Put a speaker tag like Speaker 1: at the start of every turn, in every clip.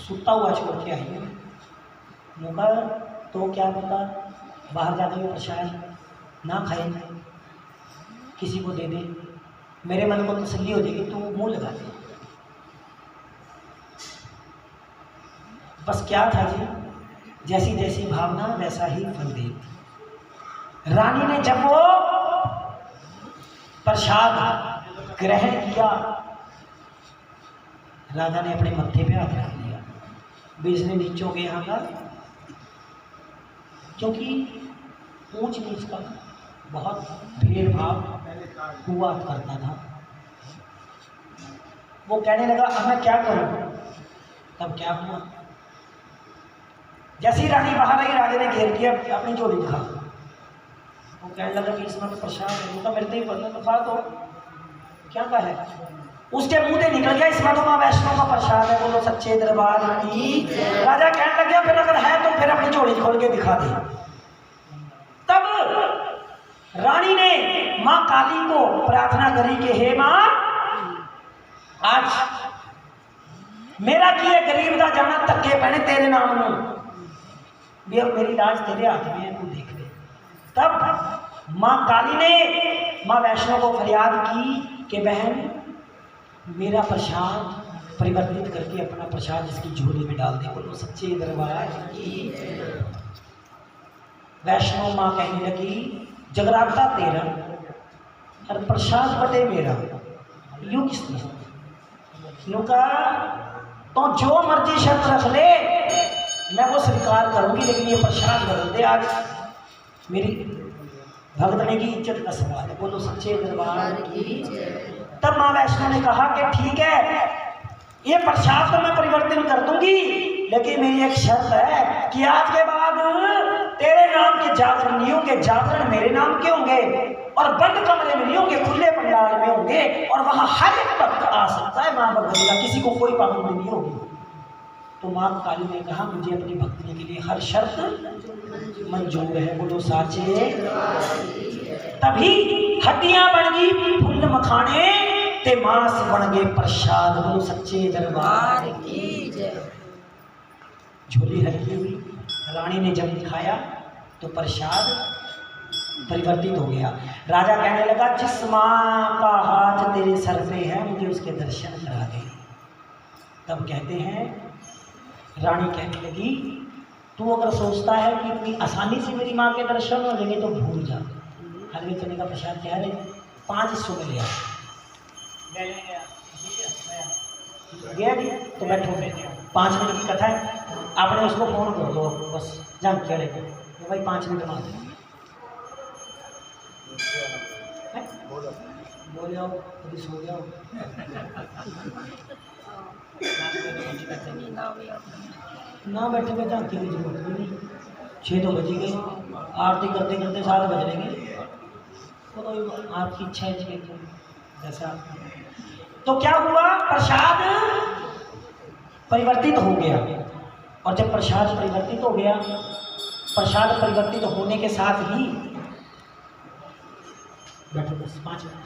Speaker 1: सुता हुआ छोड़ के आई हूँ। मौका तो क्या पता बाहर जाकर वो प्रसाद ना खाए, किसी को दे दे, मेरे मन को तसल्ली हो जाएगी, तो मुंह लगा दे। बस क्या था जी, जैसी जैसी भावना वैसा ही फल दे। रानी ने जब वो प्रसाद ग्रहण किया, राजा ने अपने मत्थे पे हाथ रख लिया। बीच ने नीचों के यहाँ का, क्योंकि ऊंच नीच का बहुत भेदभाव हुआ करता था। वो कहने लगा अब मैं क्या करूं। तब क्या हुआ, जैसी रानी बाहर आई, राजा ने घेर किया, अपनी झोली दिखा। वो कहने लगा कि इसमें तो प्रसाद है, तो मेरे ही पता तो खा, तो क्या कहा है। उसके मुंह से निकल गया इसमें तो माँ वैष्णो का प्रसाद है, बोलो सच्चे दरबार की। राजा कहने लग गया फिर अगर है तो फिर अपनी झोली खोल के दिखा दे। तब रानी ने माँ काली को प्रार्थना करी कि हे माँ, आज मेरा किए गरीब का जाना धक्के पैने तेरे नाम में भी, अब मेरी लाज तेरे हाथ में है, तू देख ले। तब माँ काली ने माँ वैष्णो को फरियाद की कि बहन मेरा प्रसाद परिवर्तित करके अपना प्रसाद इसकी झोली में डाल दे, बोलो सच्चे दरबार की। वैष्णो माँ कहने लगी जगराता तेरा और प्रसाद बटे मेरा, यूं किसने कहा तो जो मर्जी शर्त रख ले मैं वो स्वीकार करूंगी, लेकिन ये प्रसाद बदल दे आज, मेरी भगतने की इज्जत का सवाल है, बोलो सच्चे दरबार की। तब माँ वैष्णो ने कहा कि ठीक है, ये प्रसाद तो मैं परिवर्तन कर दूंगी, लेकिन मेरी एक शर्त है कि आज के बाद तेरे नाम के जागरण नहीं होंगे, जागरण मेरे नाम के होंगे, और बंद कमरे में नहीं होंगे, खुले पंडाल में होंगे, और वहां हर एक भक्त आ सकता है माँ भगवती का, किसी को कोई पाबंदी नहीं होगी। तो माँ काली ने कहा मुझे अपनी भक्ति के लिए हर शर्त मंजूर है, बोलो साचे। तभी हड्डियां बन गई फूल मखाने ते मांस बन गए प्रसाद, बोलो सच्चे दरबार की जय। झोली हल्की हुई, रानी ने जब दिखाया तो प्रसाद परिवर्तित हो गया। राजा कहने लगा जिस माँ का हाथ तेरे सर पे है मुझे उसके दर्शन करा दे। तब कहते हैं रानी कहने लगी तू अगर सोचता है कि इतनी आसानी से मेरी माँ के दर्शन हो जाएंगे तो भूल जा। हलवे चने का प्रसाद कह रहे 5 हिस्सों में लिया गया भी, तो बैठो 5 मिनट की कथा है, आपने उसको फोन कर दो बस जान क्या लेके तो भाई 5 मिनट मांग बोल जाओ कभी सो जाओ। ना बैठे में झांकी की जरूरत नहीं, 6 तो बज गए, आरती करते करते 7 बज लेंगे, तो आपकी इच्छा है जैसा। तो क्या हुआ, प्रसाद परिवर्तित हो गया, और जब प्रसाद परिवर्तित हो गया, प्रसाद परिवर्तित होने के साथ ही बैठो बस 5 मिनट।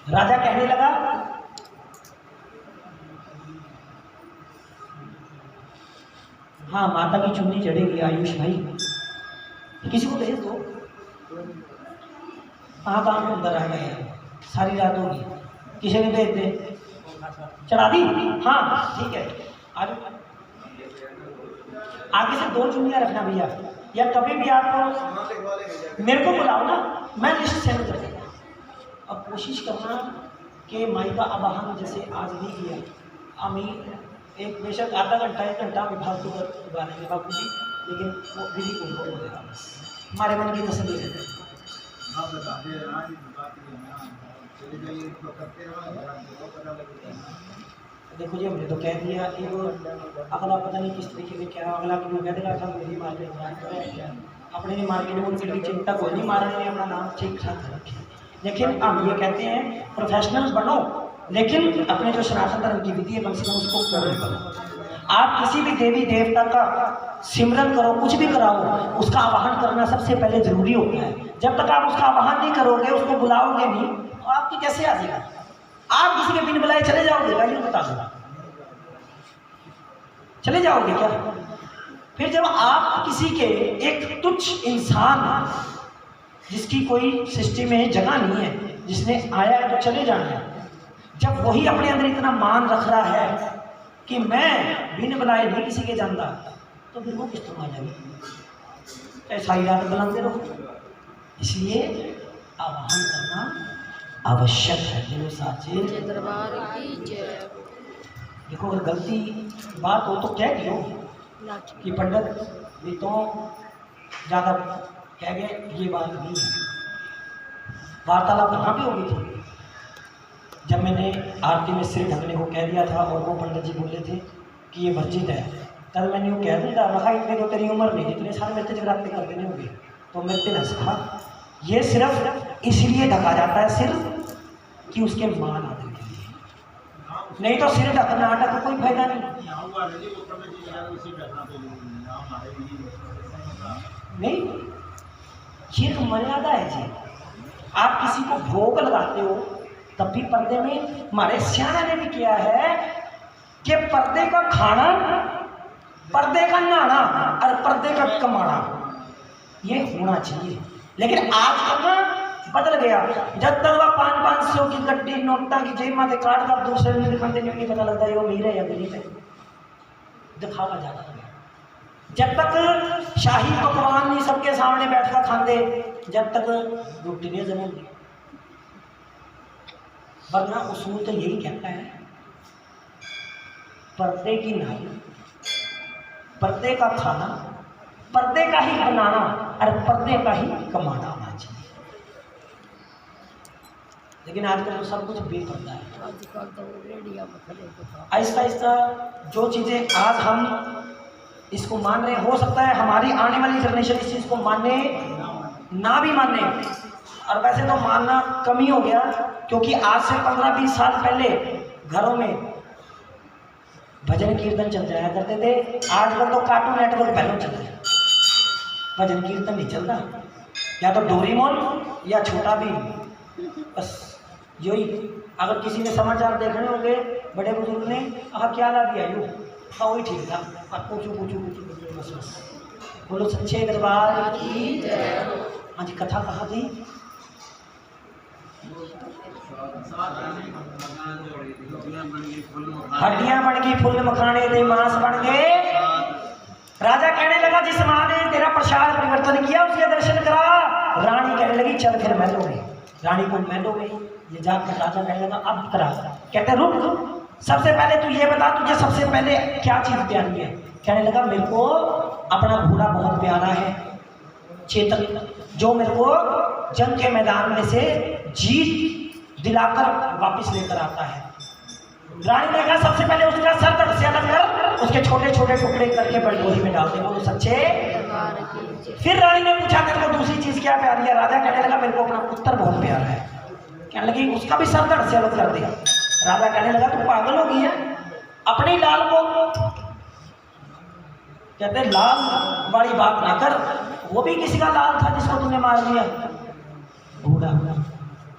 Speaker 1: राजा कहने लगा हाँ माता की चुन्नी चढ़ेगी आयुष भाई, किसी को भेज दो। कहाँ कहाँ में अंदर आ गए, सारी रात होगी, किसी ने भेज दे, चढ़ा दी। हाँ ठीक है, आज आगे से 2 चुन्नियाँ रखना भैया, या कभी भी आपको मेरे को बुलाओ ना, मैं लिस्ट सेंड कर दूँगा। अब कोशिश करना कि माई का आवाहन जैसे आज नहीं किया, अमीर एक बेशक आधा घंटा 1 घंटा विभाग को गाने बापू जी, लेकिन वो विधि को हो जाएगा, हमारे मन की तसल्ली है। देखो जी हमने तो कह दिया कि वो अगला पता नहीं किस तरीके से क्या अगला कि वो कह देगा था मेरी मार्केट अपने मार्केट में उनके लिए चिंता कोई नहीं, मारने ने अपना नाम ठीक ठाक रखे। लेकिन हम ये कहते हैं प्रोफेशनल बनो, लेकिन अपने जो सनातन धर्म की विधि है कम से कम उसको पूर्ण करो। आप किसी भी देवी देवता का सिमरन करो, कुछ भी कराओ, उसका आवाहन करना सबसे पहले जरूरी होता है। जब तक आप उसका आवाहन नहीं करोगे, उसको बुलाओगे नहीं, तो आपकी कैसे आ जाएगा? आप किसी के बिन बुलाए चले जाओगे, ये बता दो। चले जाओगे क्या? फिर जब आप किसी के एक तुच्छ इंसान जिसकी कोई सृष्टि में जगह नहीं है, जिसने आया है तो चले जाना है, जब वही अपने अंदर इतना मान रख रहा है कि मैं बिन बनाए नहीं किसी के जानता, तो फिर वो किस तरह आ जाएगी? ऐसा ही रात बुलाते रहो। इसलिए आवाहन करना आवश्यक है। जो साचे
Speaker 2: दरबार की जय।
Speaker 1: देखो, अगर गलती बात हो तो कह दियो कि पंडित भी तो ज़्यादा कह गए, ये बात नहीं है। वार्तालाप कहाँ पे होगी थी? जब मैंने आरती में सिर ढकने को कह दिया था और वो पंडित जी बोले थे कि ये वर्जित है, तब मैंने वो कह दिया रखा, इतने तो तेरी उम्र नहीं, इतने साल मेरे जगराते कर देने होंगे, तो मेरे ने कहा ये सिर्फ इसलिए ढका जाता है सिर कि उसके मान आदर के लिए, नहीं तो सिर ढक नाटक का कोई फायदा नहीं। ये तो मर्यादा है जी। आप किसी को भोग लगाते हो तब भी पर्दे में, हमारे सियाना ने भी किया है कि पर्दे का खाना, पर्दे का नहाना और पर्दे का कमाना ये होना चाहिए। लेकिन आज कल बदल गया। जब तक वह 500 की गड्डी नोटा की जेब में काट कर दूसरे में दिखाते नहीं पता लगता है वो मीर है या गरीब है, दिखावा जाता है। जब तक शाही पकवान नहीं सबके सामने बैठकर खाते, जब तक रोटी नहीं जमेगी। वरना उसूल तो यही कहता है, पर्दे की नाई, पर्दे का खाना, पर्दे का ही बनाना और पर्दे का ही कमाना होना चाहिए। लेकिन आजकल तो सब कुछ बेपर्दा है। आहिस्ता आहिस्ता जो चीज़ें आज हम इसको मान रहे, हो सकता है हमारी आने वाली जनरेशन इस चीज़ को माने ना भी माने, और वैसे तो मानना कम ही हो गया, क्योंकि आज से 15-20 साल पहले घरों में भजन कीर्तन चल जाया करते थे। आजकल तो कार्टून नेटवर्क पहले चल रहा है, भजन कीर्तन नहीं चलता, या तो डोरेमोन या छोटा भीम, बस यही। अगर किसी ने समाचार देखने होंगे, बड़े बुजुर्ग ने कहा क्या ला दिया यू, हाँ वही ठीक था, अब पूछू बस बस। बोलो सच्चे दरबार की जय। हाँ जी, कथा कहाँ थी? हड्डियां बन गई फुल मखाने दे मांस बन गए। राजा कहने लगा जिस माँ ने तेरा प्रसाद परिवर्तन किया उसके दर्शन करा। रानी कहने लगी चल फिर महलों में। रानी को महलों में ये जाकर राजा कहने लगा अब करा। कहते रुक, सबसे पहले तू ये बता तुझे सबसे पहले क्या चीज प्यारी है? कहने लगा मेरे को अपना घोड़ा बहुत प्यारा है चेतन, जो मेरे को जंग के मैदान में से जीत दिलाकर वापस लेकर आता है। रानी ने कहा सबसे पहले उसका सर तक से अलग कर, उसके छोटे छोटे टुकड़े करके बड़ी बोरी में डाल दे। बोलो सच्चे। फिर रानी ने पूछा तेरे को दूसरी चीज क्या प्यारी है? राजा कहने लगा मेरे को अपना पुत्र बहुत प्यारा है। कहने लगी उसका भी सर तक से अलग कर दिया। राजा कहने लगा तू पागल हो गई है, अपने लाल को कहते लाल वाली बात ना कर, वो भी किसी का लाल था जिसको तूने मार दिया। बूढ़ा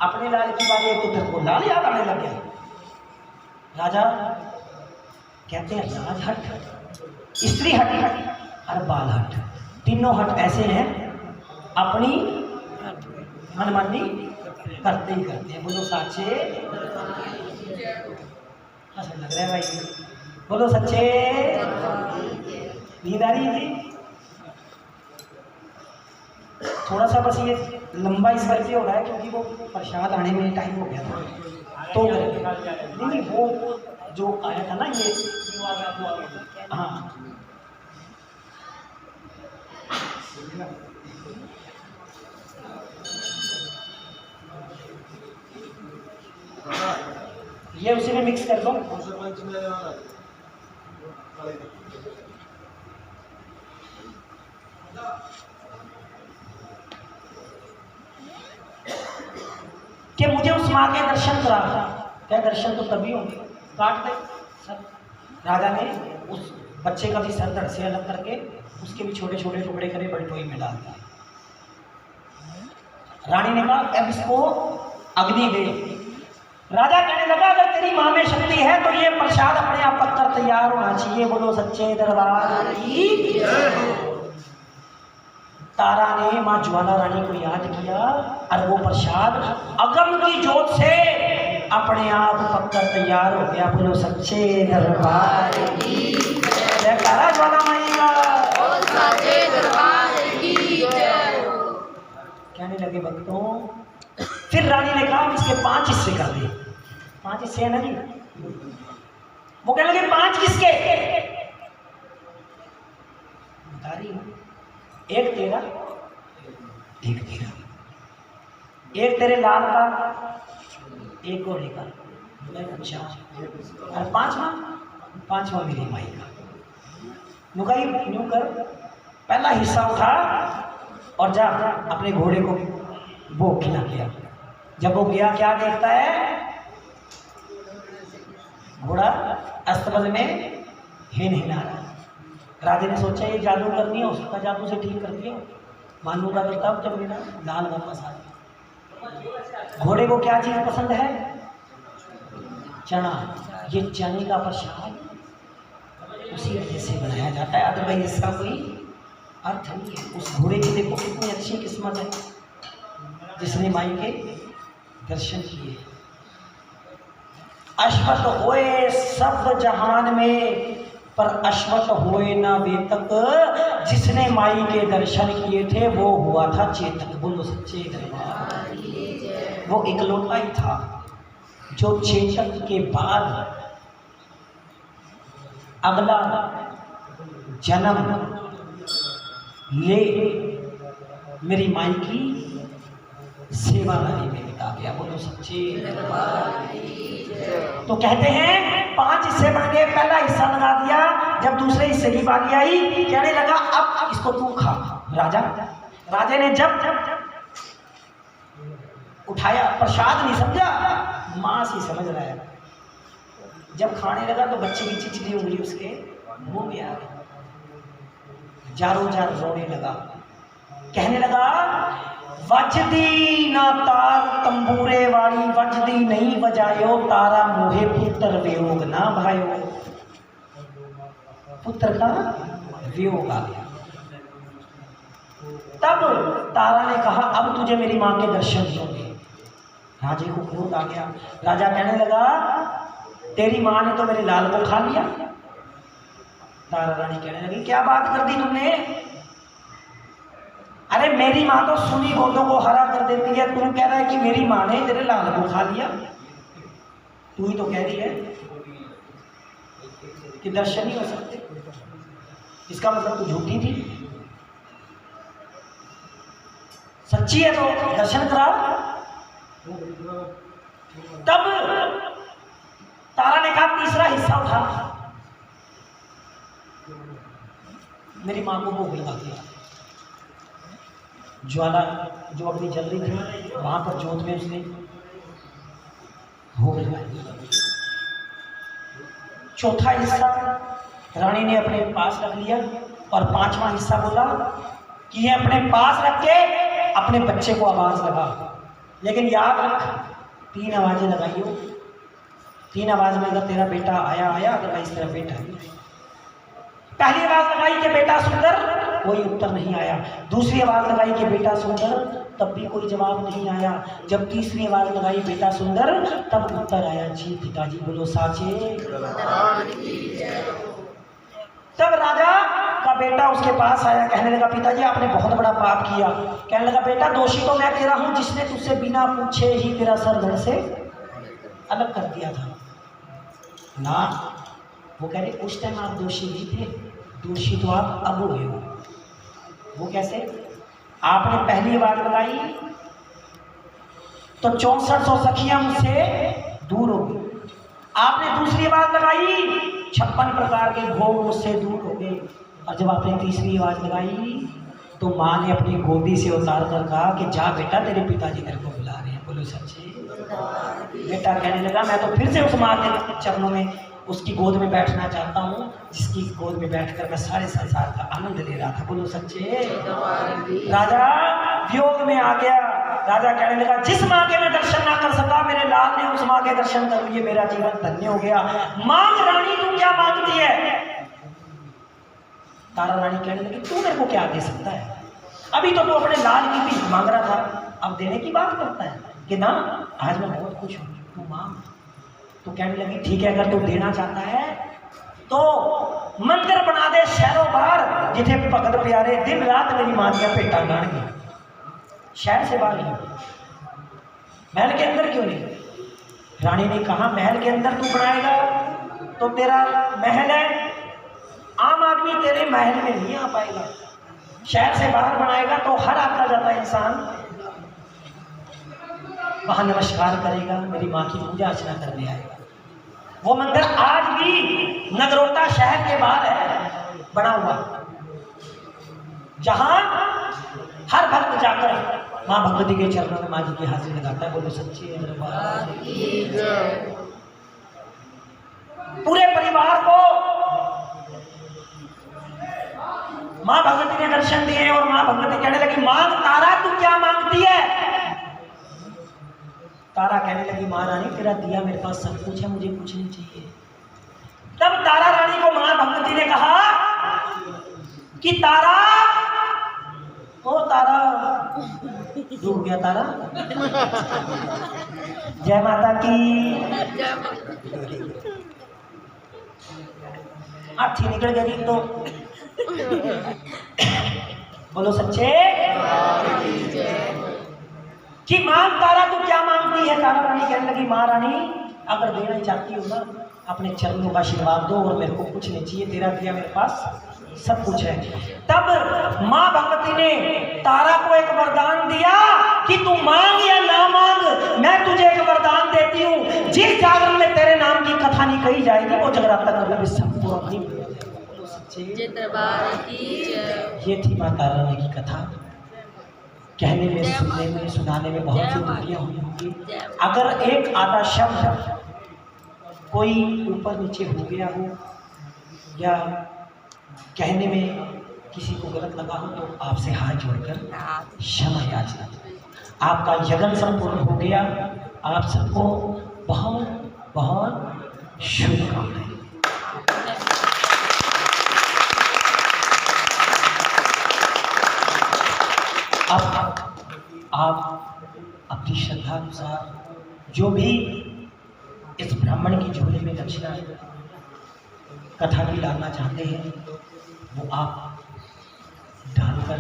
Speaker 1: अपने लाल की बात है तो तेरे को लाल याद आने लग गया। राजा कहते हैं राजहट, स्त्री हट और बाल हट, तीनों हट ऐसे हैं अपनी मनमानी करते ही करते हैं। बोलो सच्चे। ऐसा लग रहा है भाई, बोलो सच्चे। नींद आ रही है जी? थोड़ा सा बस ये लंबा इस करके हो रहा है क्योंकि वो प्रसाद आने में टाइम हो गया था, तो नहीं वो जो आया था ना ये, हाँ ये उसी में मिक्स कर दो। कि मुझे उस माँ के दर्शन करा। क्या दर्शन तो तभी होंगे, काट दे सर। राजा ने उस बच्चे का भी सर धड़ से अलग करके उसके भी छोटे छोटे टुकड़े करे बड़ी टोई में डाल दिया। रानी ने कहा अब इसको अग्नि दे। राजा कहने लगा अगर तेरी माँ में शक्ति है तो ये प्रसाद अपने आप पककर तैयार होना चाहिए। बोलो सच्चे दरबार की। तारा ने माँ ज्वाला रानी को याद किया और वो प्रसाद अगम की जोत से अपने आप पककर तैयार हो गया। बोलो सच्चे दरबार की जय। तारा ज्वाला माई का।
Speaker 2: सच्चे दरबार की जय।
Speaker 1: कहने लगे भक्तों, फिर रानी ने कहा इसके 5 हिस्से कर दे। 5 हिस्से है ना जी। वो कहने लगे 5 किसके? बता रही हूं, एक तेरा, एक तेरा, एक तेरे लाल का, एक घोड़े का, अच्छा, और पांचवा मेरी माई का। नुकाई यूं कर, पहला हिस्सा उठा और जा अपने घोड़े को वो खिला गया। जब वो गया क्या देखता है? घोड़ा अस्तबल में हिन हिला रहा। राजा ने सोचा ये जादू करनी है, उसका जादू से ठीक कर दिया। मानूंगा तो तब जब मेरा लाल वापस आ गया। घोड़े को क्या चीज पसंद है? चना। ये चने का प्रसाद उसी वजह से बनाया जाता है, अदरवाइज इसका कोई अर्थ नहीं है। उस घोड़े की देखो कितनी अच्छी किस्मत है जिसने माई के दर्शन किए। अश्वत होए सब जहान में पर अश्वत होए ना वेतक। जिसने माई के दर्शन किए थे वो हुआ था चेतक। बोलो सच्चे दरबार। वो इकलौता ही था जो चेतक के बाद अगला जन्म ले मेरी माई की सेवादारी में बिता गया। बोलो सच्चे दरबार। तो कहते हैं 5 हिस्से बन गए। पहला हिस्सा लगा दिया। जब दूसरे हिस्से की बारी आई कहने लगा अब इसको तू खा। राजा ने जब उठाया, प्रसाद नहीं समझा, मांस ही समझ रहा है। जब खाने लगा तो बच्चे की चिचली उंगली उसके मुंह में आ गई। जारों जार रोने लगा। कहने लगा वजदी ना तार तंबूरे वाली, वजदी नहीं बजायो तारा मोहे पुत्र वियोग ना भायो। पुत्र का वियोग आ गया। तब तारा ने कहा अब तुझे मेरी मां के दर्शन होंगे। राजे को क्रोध आ गया। राजा कहने लगा तेरी मां ने तो मेरे लाल को खा लिया। तारा रानी कहने लगी क्या बात कर दी तुमने? अरे मेरी माँ तो सुनी गोदों को हरा कर देती है, तू कह रहा है कि मेरी माँ ने तेरे लाल को खा लिया। तू ही तो कह रही है कि दर्शन नहीं हो सकते, इसका मतलब तू झूठी थी। सच्ची है तो दर्शन करा। तब तारा ने कहा तीसरा हिस्सा उठा, मेरी माँ को भोग लगा दिया। ज्वाला जो अग्नि जल रही थी वहां पर जोत में उसने भोग लगा दिया। चौथा हिस्सा रानी ने अपने पास रख लिया और 5वां हिस्सा बोला कि ये अपने पास रख के अपने बच्चे को आवाज लगा। लेकिन याद रख 3 आवाजें लगाइयो। 3 आवाज में अगर तेरा बेटा आया अदरवाइज तेरा बेटा नहीं। पहली आवाज लगाई कि बेटा सुंदर, कोई उत्तर नहीं आया। दूसरी आवाज लगाई कि बेटा सुंदर, तब भी कोई जवाब नहीं आया। जब तीसरी आवाज लगाई बेटा सुंदर, तब उत्तर आया जी पिताजी बोलो साचे। तब राजा का बेटा उसके पास आया, कहने लगा पिताजी आपने बहुत बड़ा पाप किया। कहने लगा बेटा दोषी तो मैं तेरा हूं जिसने तुझसे बिना पूछे ही तेरा सर धड़ से अलग कर दिया था ना। वो कह रहे उस टाइम आप दोषी नहीं थे, दोषी तो आप अब हुए हो। वो कैसे? आपने पहली आवाज लगाई तो 6400 सखियां मुझसे दूर हो गई। आपने दूसरी आवाज लगाई 56 प्रकार के भोग मुझसे दूर हो गए। और जब आपने तीसरी आवाज लगाई तो माँ ने अपनी गोदी से उतार कर कहा कि जा बेटा तेरे पिताजी तेरे को बुला रहे हैं। बोलो सच्चे। बेटा कहने लगा मैं तो फिर से उस माँ के चरणों में उसकी गोद में बैठना चाहता हूँ जिसकी गोद में बैठकर मैं सारे संसार का आनंद ले रहा था। बोलो सच्चे। राजा वियोग में आ गया। राजा कहने लगा, जिस माँ के मैं दर्शन ना कर सका, मेरे लाल ने उस माँ के दर्शन कर लिए, मेरा जीवन धन्य हो गया। मांग रानी, तू क्या मांगती है? तारा रानी कहने लगी, तू मेरे को क्या दे सकता है? अभी तो तू अपने लाल की भी मांग रहा था, अब देने की बात करता है कि ना, आज मैं बहुत खुश हूँ, तू मांग। तो कहने लगी, ठीक है, अगर तू देना चाहता है तो मंदिर बना दे शहरों बाहर, जिथे भगत प्यारे दिन रात मेरी मां दिया पेटा गाड़ेंगे। शहर से बाहर नहीं, महल के अंदर क्यों नहीं? रानी ने कहा, महल के अंदर तू बनाएगा तो तेरा महल है, आम आदमी तेरे महल में नहीं आ पाएगा। शहर से बाहर बनाएगा तो हर आता जाता इंसान वहां नमस्कार करेगा, मेरी माँ की पूजा अर्चना करने आएगा। वो मंदिर आज भी नगरोटा शहर के बाहर है बना हुआ, जहां हर भक्त जाकर माँ भगवती के चरणों में माँ जी की हाजिरी लगाता है। बोलो सच्चे दरबार की जय। पूरे परिवार को माँ भगवती ने दर्शन दिए और माँ भगवती कहने लगी, मांग तारा, तू क्या मांगती है? तारा कहने लगी, माँ रानी, तेरा दिया मेरे पास सब कुछ है, मुझे कुछ नहीं चाहिए। तब तारा रानी को माँ भगवती ने कहा कि तारा, ओ तारा, डूब गया तारा। जय माता की। हाथी निकल गई तो बोलो सच्चे कि मांग तारा, तू क्या मांगती है? तारा रानी कहने लगी, माँ रानी, अगर देना चाहती हो ना, अपने चरणों का आशीर्वाद दो, और मेरे को कुछ नहीं चाहिए, तेरा दिया मेरे पास सब कुछ है। तब माँ भगवती ने तारा को एक वरदान दिया कि तू मांग या ना मांग, मैं तुझे एक वरदान देती हूँ, जिस जागरण में तेरे नाम की कथा नहीं कही जाएगी वो जगराता कभी संपूर्ण नहीं होगा। ये थी माँ तारा रानी की कथा। कहने में, सुनने में, सुनाने में बहुत सी त्रुटियां हुई होंगी। अगर एक आधा शब्द कोई ऊपर नीचे हो गया हो या कहने में किसी को गलत लगा हो तो आपसे हाथ जोड़कर क्षमा याचना। आपका यज्ञ संपूर्ण हो गया। आप सबको बहुत बहुत शुभकामनाएं। अब आप अपनी श्रद्धा अनुसार जो भी इस ब्राह्मण की झोली में दक्षिणा कथा की डालना चाहते हैं वो आप डालकर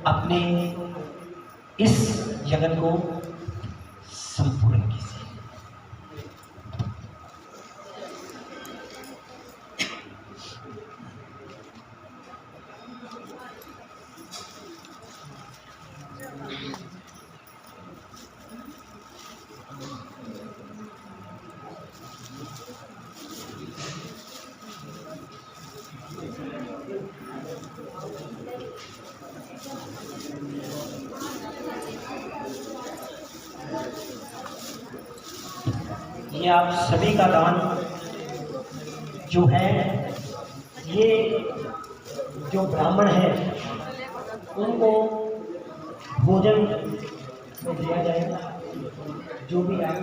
Speaker 1: अपने इस यज्ञ को संपूर्ण कीजिए। ये आप सभी का दान जो है, ये जो ब्राह्मण है उनको भोजन में दिया जाएगा। जो भी आप